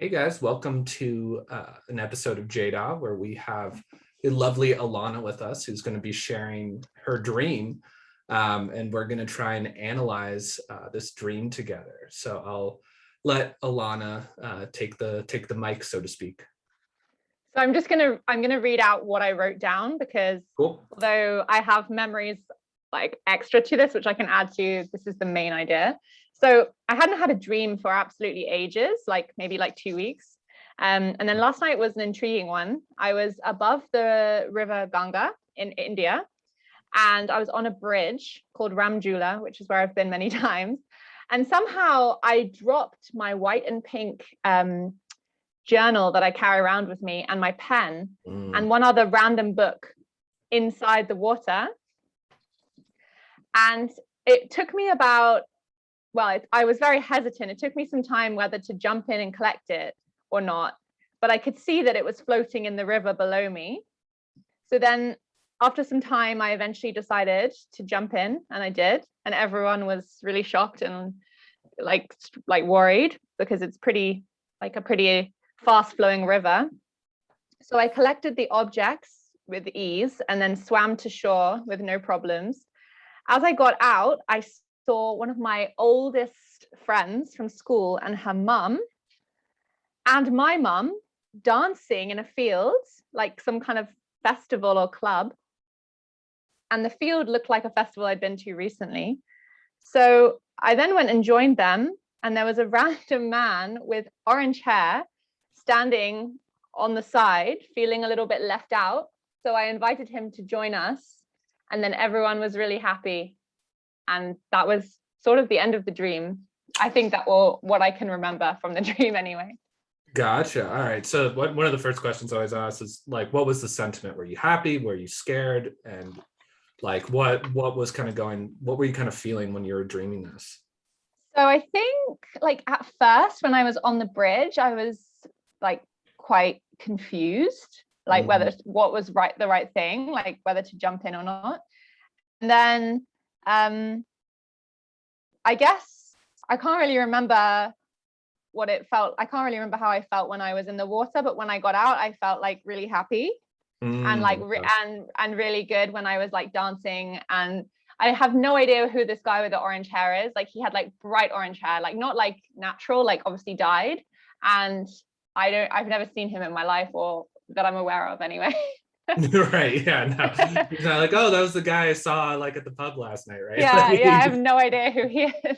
Hey guys, welcome to an episode of JDA where we have the lovely Alana with us, who's going to be sharing her dream, and we're going to try and analyze this dream together. So I'll let Alana take the mic, so to speak. So I'm gonna read out what I wrote down because Cool. although I have memories like extra to this, which I can add to, this is the main idea. So I hadn't had a dream for absolutely ages, like maybe like 2 weeks. And then last night was an intriguing one. I was above the river Ganga in India, and I was on a bridge called Ramjula, which is where I've been many times. And somehow I dropped my white and pink journal that I carry around with me and my pen and one other random book inside the water. And it took me I was very hesitant. It took me some time whether to jump in and collect it or not, but I could see that it was floating in the river below me. So then after some time, I eventually decided to jump in, and I did. And everyone was really shocked and like worried because it's pretty fast flowing river. So I collected the objects with ease and then swam to shore with no problems. As I got out, I saw one of my oldest friends from school and her mum and my mum dancing in a field, like some kind of festival or club. And the field looked like a festival I'd been to recently. So I then went and joined them, and there was a random man with orange hair standing on the side, feeling a little bit left out. So I invited him to join us, and then everyone was really happy. And that was sort of the end of the dream. I think what I can remember from the dream anyway. Gotcha. All right. So one of the first questions I always ask is like, what was the sentiment? Were you happy? Were you scared? And like, what was kind of what were you kind of feeling when you were dreaming this? So I think like at first when I was on the bridge, I was like quite confused, like what was the right thing, like whether to jump in or not. And then I guess I can't really remember what it felt. I can't really remember how I felt when I was in the water, but when I got out, I felt like really happy and like and really good when I was like dancing. And I have no idea who this guy with the orange hair is. Like he had like bright orange hair, like not like natural, like obviously dyed. And I've never seen him in my life, or that I'm aware of anyway. Right. Yeah. No. He's not like, oh, that was the guy I saw like at the pub last night, right? Yeah, Like, yeah. I have no idea who he is.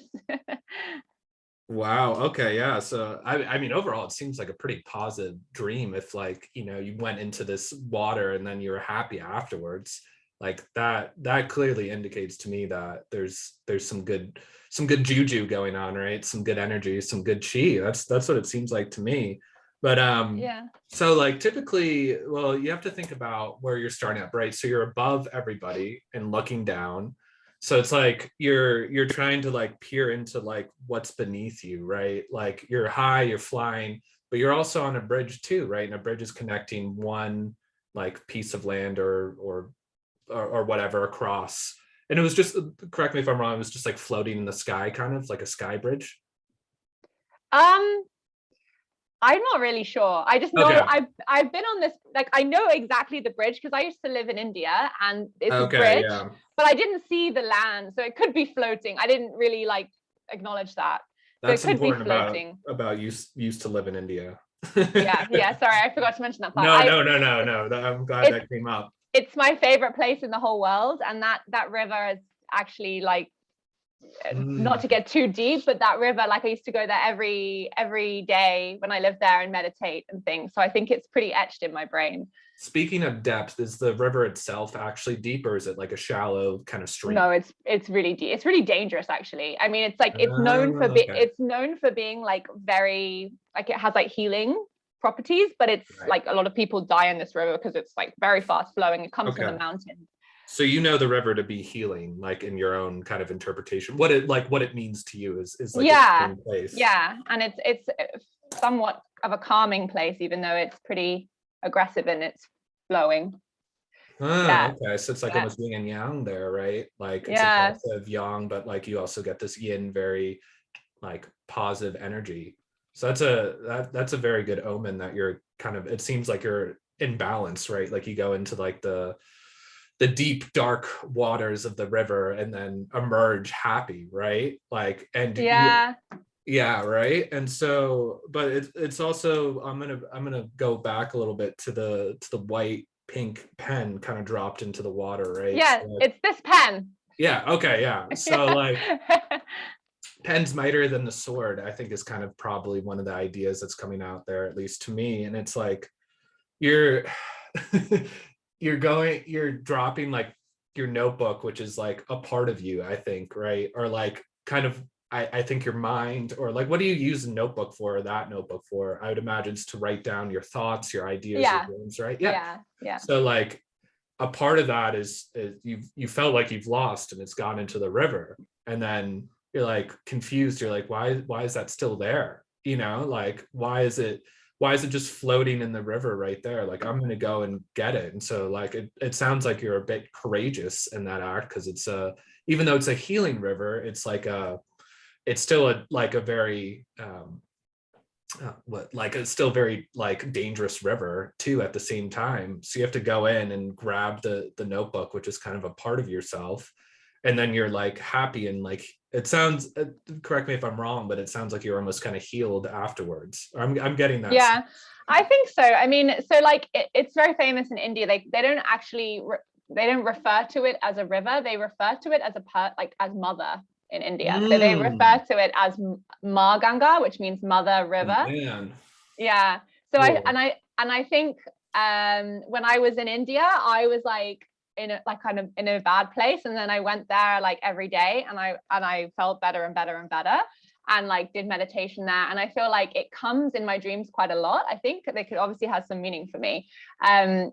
Wow. Okay. Yeah. So I mean, overall, it seems like a pretty positive dream. If like, you went into this water and then you were happy afterwards, like that clearly indicates to me that there's some good juju going on, right? Some good energy, some good chi. That's what it seems like to me. But Yeah. so like typically, well, you have to think about where you're starting up, right? So you're above everybody and looking down. So it's like you're trying to like peer into like what's beneath you, right? Like you're high, you're flying, but you're also on a bridge too, right? And a bridge is connecting one like piece of land or whatever across. And it was just, correct me if I'm wrong, it was just like floating in the sky, kind of like a sky bridge. I'm not really sure. I just know Okay. I've been on this, like I know exactly the bridge because I used to live in India and it's a Okay. bridge, Yeah. but I didn't see the land, so it could be floating. I didn't really like acknowledge that. So That's it could be important floating. about you used to live in India. Yeah, yeah. Sorry, I forgot to mention that part. No. I'm glad that came up. It's my favorite place in the whole world, and that river is actually like not to get too deep, but that river, like I used to go there every day when I lived there and meditate and things. So I think it's pretty etched in my brain. Speaking of depth, is the river itself actually deep, or is it like a shallow kind of stream? No, it's really deep. It's really dangerous, actually. I mean, it's like it's known for being like very like it has like healing properties, but it's like a lot of people die in this river because it's like very fast flowing. It comes from the mountains. So you know the river to be healing, like in your own kind of interpretation. What it means to you is like yeah, a place. yeah, and it's somewhat of a calming place, even though it's pretty aggressive in its flowing. Okay. So it's like almost yin and yang there, right? Like it's aggressive yang, but like you also get this yin, very like positive energy. So that's a very good omen that you're kind of, it seems like you're in balance, right? Like you go into like the deep dark waters of the river and then emerge happy, right? Like, and you, Yeah. yeah, right. And so, but it's also, I'm gonna go back a little bit to the white pink pen kind of dropped into the water, right? So Yeah, like, it's this pen. yeah, okay, yeah. So Yeah. like pen's mightier than the sword, I think is kind of probably one of the ideas that's coming out there, at least to me. And it's like you're you're dropping like your notebook, which is like a part of you, I think, right? Or like kind of, I think your mind, or like what do you use a notebook for, or that notebook for? I would imagine it's to write down your thoughts, your ideas, your Yeah. dreams, right? Yeah. Yeah. Yeah. So like a part of that is you felt like you've lost and it's gone into the river, and then you're like confused, you're like, why is that still there, like why is it just floating in the river right there? Like, I'm gonna go and get it. And so like it sounds like you're a bit courageous in that act, because it's a, even though it's a healing river, it's like a, it's still a like a very what, like it's still very like dangerous river too at the same time. So you have to go in and grab the notebook, which is kind of a part of yourself, and then you're like happy, and like it sounds, correct me if I'm wrong, but it sounds like you're almost kind of healed afterwards. I'm getting that Yeah, sense. I think so. I mean, so like it's very famous in India. They don't actually they don't refer to it as a river. They refer to it as like as mother in India. So they refer Mm. to it as Ma Ganga, which means mother Oh river. man, Yeah. So cool. I think when I was in India, I was like in a like kind of in a bad place, and then I went there like every day, and I felt better and better and better, and like did meditation there. And I feel like it comes in my dreams quite a lot. I think they could obviously have some meaning for me.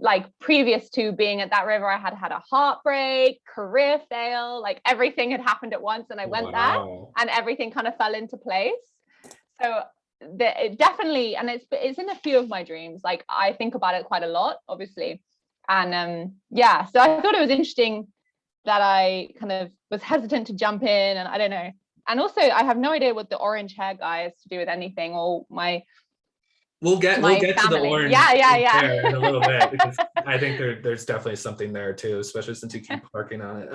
Like previous to being at that river, I had had a heartbreak, career fail, like everything had happened at once, and I went there Wow. and everything kind of fell into place. So it definitely, and it's in a few of my dreams. Like I think about it quite a lot, obviously. And yeah, so I thought it was interesting that I kind of was hesitant to jump in, and I don't know. And also I have no idea what the orange hair guy is to do with anything, or We'll my get to the family. orange Yeah, yeah, yeah. hair in a little bit, because I think there's definitely something there too, especially since you keep harking on it.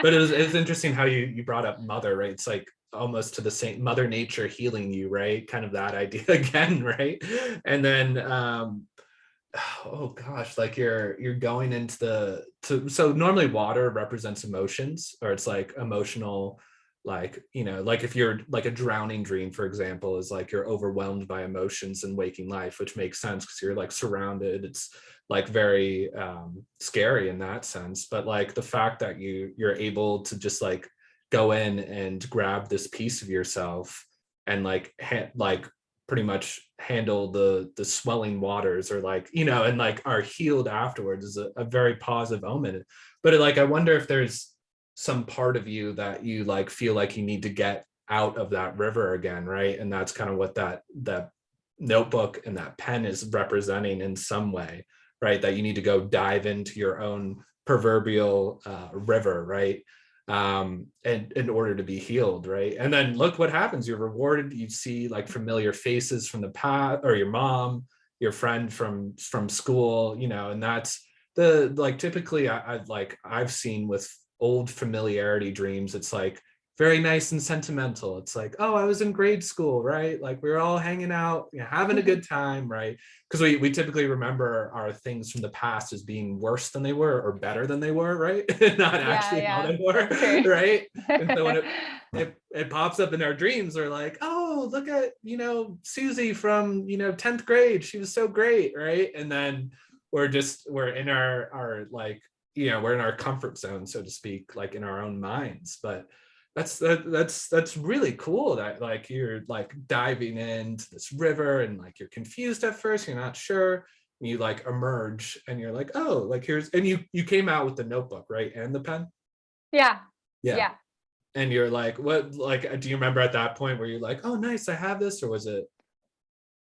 But it's interesting how you brought up mother, right? It's like almost to the same, mother nature healing you, right? Kind of that idea again, right? And then oh gosh, like you're going into so normally water represents emotions, or it's like emotional, like like if you're like a drowning dream, for example, is like you're overwhelmed by emotions in waking life, which makes sense because you're like surrounded. It's like very scary in that sense. But like the fact that you're able to just like go in and grab this piece of yourself and like like pretty much handle the swelling waters, or like and like are healed afterwards, is a very positive omen. But like I wonder if there's some part of you that you like feel like you need to get out of that river again, right? And that's kind of what that notebook and that pen is representing in some way, right? That you need to go dive into your own proverbial river, right? And in order to be healed, right? And then look what happens, you're rewarded, you see like familiar faces from the past, or your mom, your friend from school, and that's the like typically I've seen with old familiarity dreams, it's like very nice and sentimental. It's like, oh, I was in grade school, right? Like we were all hanging out, having a good time, right? Because we typically remember our things from the past as being worse than they were or better than they were, right? Not Yeah, actually how yeah, they were, that's true. right? And so when it pops up in our dreams, we're like, oh, look at Susie from 10th grade, she was so great, right? And then we're in our like we're in our comfort zone, so to speak, like in our own minds. But that's really cool that like you're like diving into this river, and like you're confused at first, you're not sure, and you like emerge and you're like, oh, like here's, and you came out with the notebook, right, and the pen. Yeah, Yeah. yeah. And you're like, what, like, do you remember at that point where you're like, oh nice, I have this, or was it?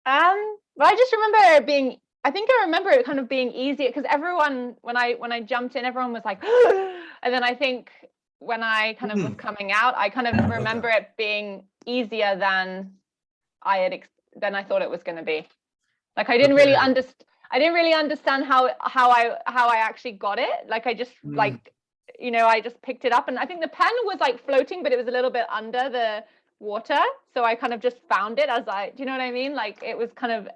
But I just remember it being, I think I remember it kind of being easier because everyone, when I jumped in, everyone was like, and then I think when I kind of was coming out, I kind of Okay. remember it being easier than than I thought it was going to be. Like I didn't really understand how I actually got it. Like I just like, you know, I just picked it up, and I think the pen was like floating, but it was a little bit under the water. So I kind of just found it do you know what I mean? Like it was kind of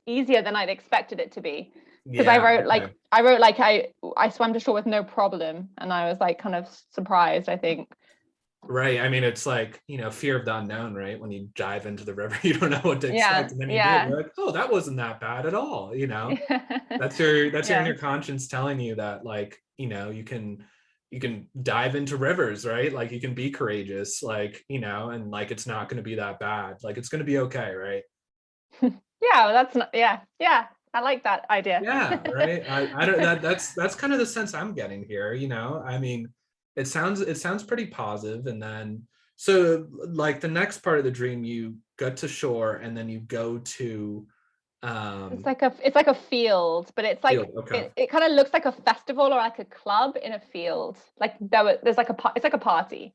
easier than I'd expected it to be. Because I wrote like I swam to shore with no problem, and I was like kind of surprised, I think. Right. I mean, it's like, you know, fear of the unknown, right? When you dive into the river, you don't know what to expect. And then you do it, you're like, oh, that wasn't that bad at all. You know, that's your inner conscience telling you that, like, you know, you can dive into rivers, right? Like you can be courageous, like, you know, and like it's not going to be that bad. Like it's going to be okay, right? Yeah, that's not, yeah. I like that idea. Yeah, right. I don't that's kind of the sense I'm getting here, you know. I mean, it sounds pretty positive. And then so like the next part of the dream, you get to shore and then you go to it's like a field, but it's like okay. it kind of looks like a festival or like a club in a field. Like there's like it's like a party.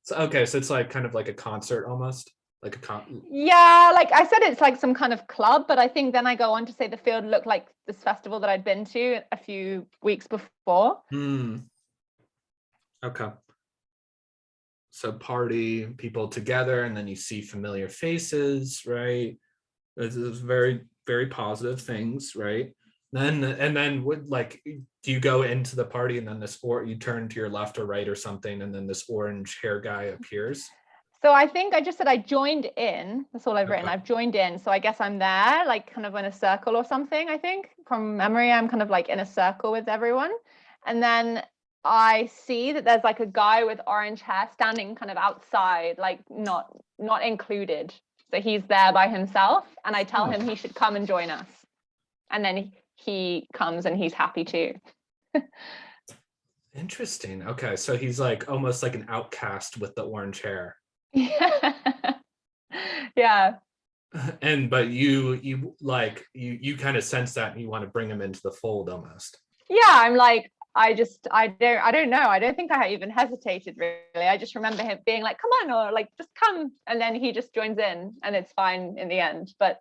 So okay, so it's like kind of like a concert almost. Like yeah, like I said, it's like some kind of club, but I think then I go on to say the field looked like this festival that I'd been to a few weeks before. Okay. So party, people together, and then you see familiar faces, right? This is very, very positive things, right? Then would like, do you go into the party and then you turn to your left or right or something, and then this orange hair guy appears? So I think I just said I joined in. That's all I've written. I've joined in. So I guess I'm there, like kind of in a circle or something. I think from memory, I'm kind of like in a circle with everyone. And then I see that there's like a guy with orange hair standing kind of outside, like not included. So he's there by himself. And I tell him he should come and join us. And then he comes and he's happy too. Interesting. Okay. So he's like almost like an outcast with the orange hair. Yeah. And but you like you kind of sense that and you want to bring him into the fold almost. Yeah, I'm like, I don't know. I don't think I even hesitated really. I just remember him being like, come on, or like just come, and then he just joins in and it's fine in the end. But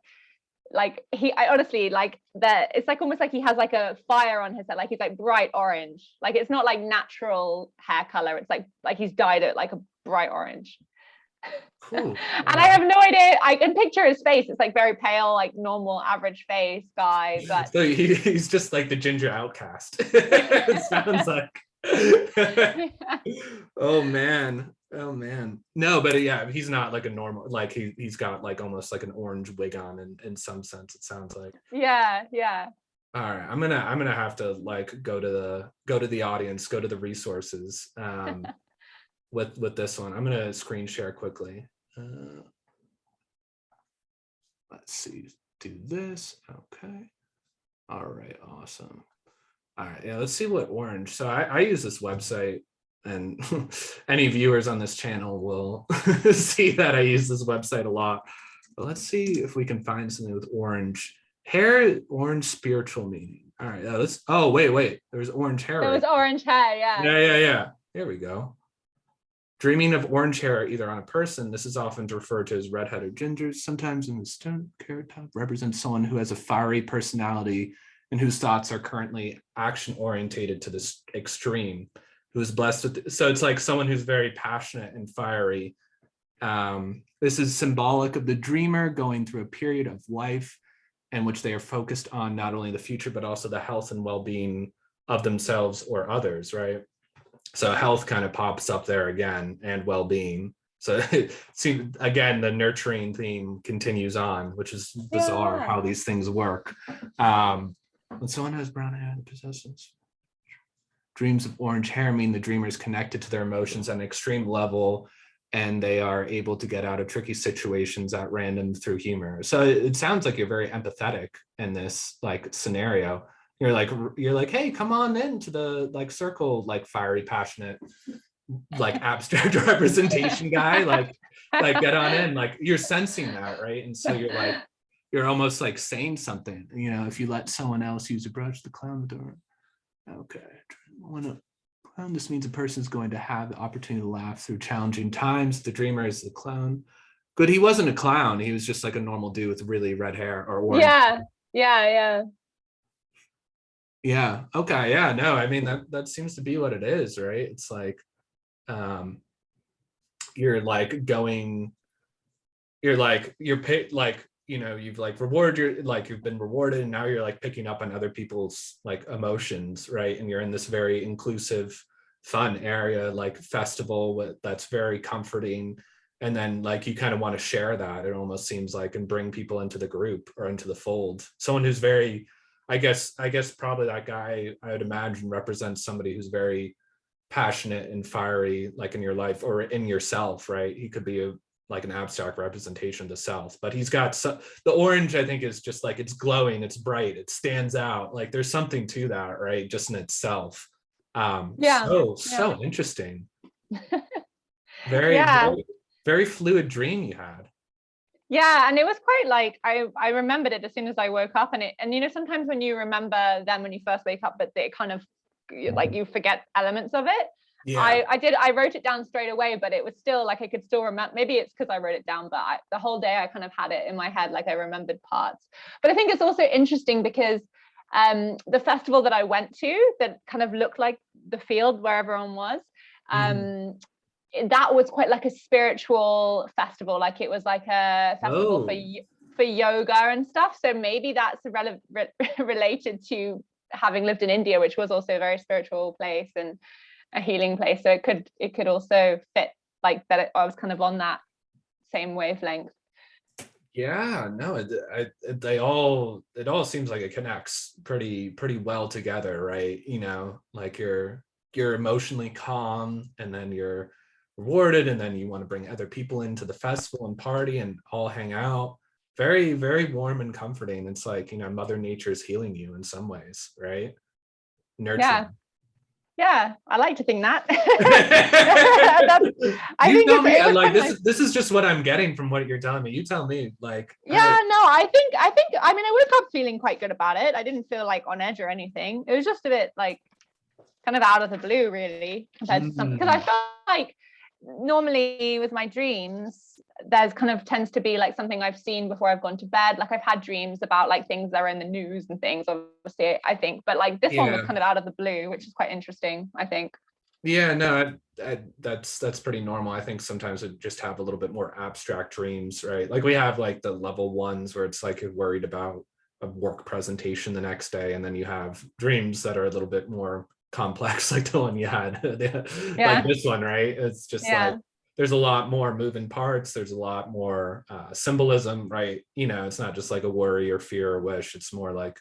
like I honestly like that it's like almost like he has like a fire on his head, like he's like bright orange. Like it's not like natural hair color. It's like he's dyed it like a bright orange. Cool. And I have no idea. I can picture his face. It's like very pale, like normal, average face guy. But so he's just like the ginger outcast. It sounds like. Oh man. No, but yeah, he's not like a normal. Like he's got like almost like an orange wig on in some sense. It sounds like. Yeah. All right, I'm gonna have to like go to the audience, go to the resources. With this one, I'm gonna screen share quickly. Let's see, do this. Okay. All right, awesome. All right, yeah, let's see what orange. So I use this website, and any viewers on this channel will see that I use this website a lot. But let's see if we can find something with orange hair, orange spiritual meaning. All right, let's. Oh wait, there's orange hair. There was orange hair, yeah. Yeah. There we go. Dreaming of orange hair either on a person, this is often referred to as redhead or ginger, sometimes in the stone carrot top, represents someone who has a fiery personality and whose thoughts are currently action orientated to this extreme, who is blessed with, so it's like someone who's very passionate and fiery. This is symbolic of the dreamer going through a period of life in which they are focused on not only the future, but also the health and well-being of themselves or others, right? So health kind of pops up there again, and well-being. So see, again, the nurturing theme continues on, which is bizarre how these things work. When someone has brown hair and possesses dreams of orange hair, mean the dreamer is connected to their emotions at an extreme level, and they are able to get out of tricky situations at random through humor. So it sounds like you're very empathetic in this like scenario. You're like, hey, come on into the like circle, like fiery, passionate, like abstract representation guy, like get on in, like you're sensing that, right? And so you're almost like saying something, you know, if you let someone else use a brush to clown the door. Okay, when a clown, this means a person is going to have the opportunity to laugh through challenging times. The dreamer is the clown. But he wasn't a clown. He was just like a normal dude with really red hair or orange. Yeah, yeah. Yeah. Okay. Yeah. No, I mean that seems to be what it is, right? It's like um you're like going you're paid like you've like rewarded your like you've been rewarded and now you're like picking up on other people's like emotions, right? And you're in this very inclusive fun area like festival that's very comforting, and then like you kind of want to share that, it almost seems like, and bring people into the group or into the fold. Someone who's very, I guess probably that guy I would imagine represents somebody who's very passionate and fiery, like in your life or in yourself, right? He could be like an abstract representation of the self, but he's got the orange, I think, is just like it's glowing, it's bright, it stands out, like there's something to that, right? Just in itself. Yeah, So interesting. Very, yeah. very, very fluid dream you had. Yeah, and it was quite like I remembered it as soon as I woke up, and sometimes when you remember them when you first wake up, but they kind of like you forget elements of it. Yeah. I wrote it down straight away, but it was still like I could still remember. Maybe it's because I wrote it down, but the whole day I kind of had it in my head, like I remembered parts. But I think it's also interesting because the festival that I went to that kind of looked like the field where everyone was. That was quite like a spiritual festival, like it was like a festival for yoga and stuff, so maybe that's related to having lived in India, which was also a very spiritual place and a healing place, so it could also fit like that. I was kind of on that same wavelength. Yeah, no, it all seems like it connects pretty well together, right? Like you're emotionally calm, and then you're rewarded, and then you want to bring other people into the festival and party and all hang out. Very, very warm and comforting. It's like, Mother Nature is healing you in some ways, right? Nurturing. Yeah, I like to think that. I You think tell me, it was like kind of like, this is just what I'm getting from what you're telling me. You tell me, like, yeah, no, I mean, I woke up feeling quite good about it. I didn't feel like on edge or anything. It was just a bit like kind of out of the blue, really, compared to something, because I feel like normally with my dreams there's kind of tends to be like something I've seen before I've gone to bed. Like I've had dreams about like things that are in the news and things, obviously, I think, but like this one was kind of out of the blue, which is quite interesting, I think. Yeah, no, that's pretty normal. I think sometimes we just have a little bit more abstract dreams, right? Like we have like the level ones where it's like you're worried about a work presentation the next day, and then you have dreams that are a little bit more complex, like the one you had, like this one, right? It's just like there's a lot more moving parts. There's a lot more symbolism, right? It's not just like a worry or fear or wish. It's more like,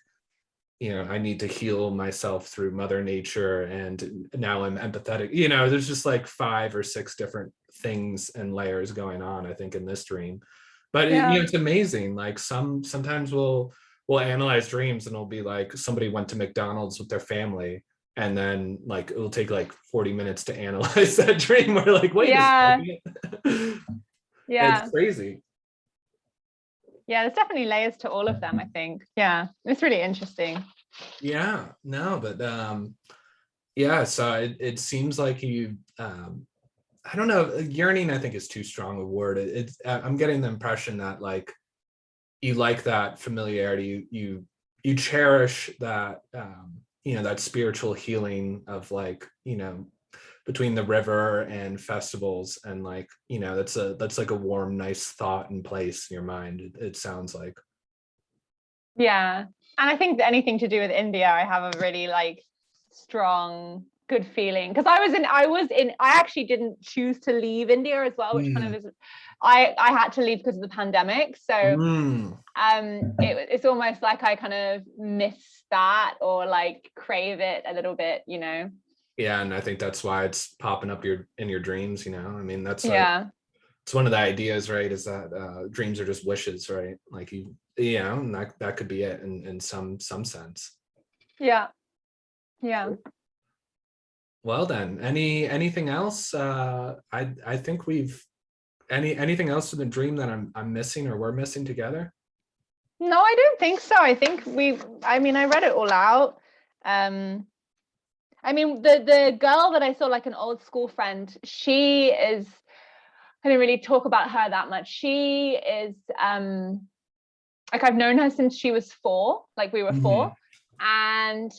I need to heal myself through Mother Nature, and now I'm empathetic. There's just like 5 or 6 different things and layers going on, I think, in this dream. But it's amazing. Like sometimes we'll analyze dreams, and it'll be like somebody went to McDonald's with their family, and then like it'll take like 40 minutes to analyze that dream. We're like, wait a second. It's crazy. Yeah, there's definitely layers to all of them, I think. Yeah, it's really interesting. Yeah, no, but yeah, so it seems like you I don't know, yearning I think is too strong a word. I'm getting the impression that like you like that familiarity, you cherish that that spiritual healing of like, between the river and festivals, and like, that's like a warm, nice thought and place in your mind, it sounds like. Yeah, and I think anything to do with India, I have a really like strong good feeling, because I actually didn't choose to leave India as well, which kind of is, I had to leave because of the pandemic, so it's almost like I kind of miss that, or like crave it a little bit. Yeah, and I think that's why it's popping up in your dreams. I mean, that's it's one of the ideas, right? Is that dreams are just wishes, right? Like and that could be it in some sense. Yeah. Well then, anything else? I think we've anything else in the dream that I'm missing or we're missing together? No, I don't think so. I think I mean, I read it all out. I mean, the girl that I saw, like an old school friend, she is, I didn't really talk about her that much. She is like, I've known her since she was 4, like we were 4. And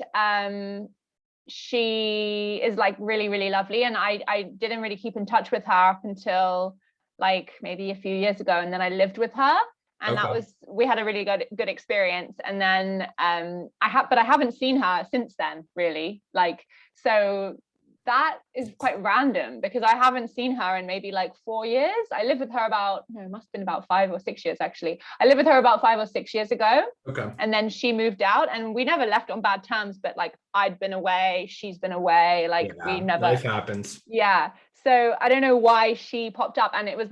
she is like really, really lovely. And I didn't really keep in touch with her up until like maybe a few years ago. And then I lived with her. And that was, we had a really good experience. And then but I haven't seen her since then, really. Like, so that is quite random because I haven't seen her in maybe like 4 years. I lived with her it must have been about 5 or 6 years actually. I lived with her about 5 or 6 years ago. Okay. And then she moved out and we never left on bad terms, but like I'd been away, she's been away, like we never. Life happens. Yeah. So I don't know why she popped up, and it was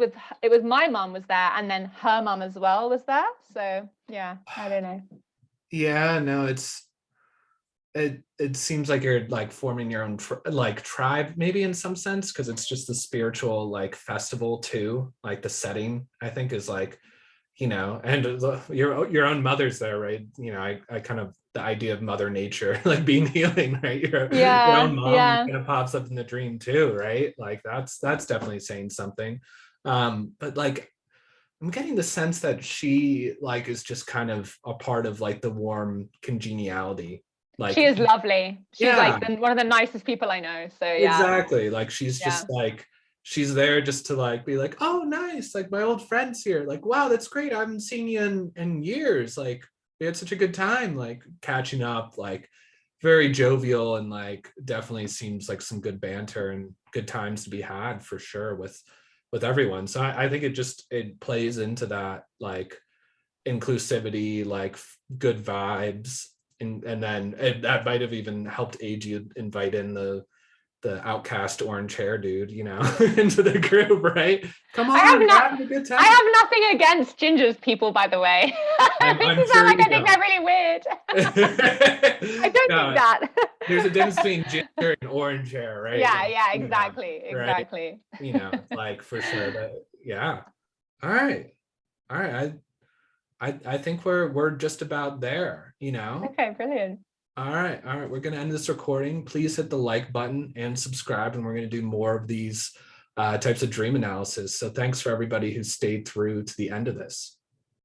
my mum was there, and then her mum as well was there. So yeah, I don't know. Yeah, no, it seems like you're like forming your own like tribe maybe in some sense, because it's just the spiritual like festival too. Like the setting I think is like, you know, and your own mother's there, right? You know, I kind of, the idea of mother nature like being healing, right? Your own mom kind of pops up in the dream too, right? Like that's definitely saying something. But like I'm getting the sense that she like is just kind of a part of like the warm congeniality. Like she is lovely. She's yeah, like one of the nicest people I know. So yeah. Exactly. Like she's just like, she's there just to like be like, oh nice, like my old friend's here, like wow, that's great, I haven't seen you in years, like we had such a good time like catching up, like very jovial, and like definitely seems like some good banter and good times to be had for sure with everyone. So I think it plays into that like inclusivity, like good vibes, and then that might have even helped aid you invite in the outcast orange hair dude, you know, into the group, right? Come on, we're having a good time. I have nothing against gingers people, by the way. I'm Makes sure sound like you I think they're really weird. I don't think that. There's a difference between ginger and orange hair, right? Yeah, like, yeah, exactly, exactly. Right? You know, like for sure that, yeah. All right. I think we're just about there, you know. Okay, brilliant. All right. We're going to end this recording. Please hit the like button and subscribe, and we're going to do more of these types of dream analysis. So thanks for everybody who stayed through to the end of this.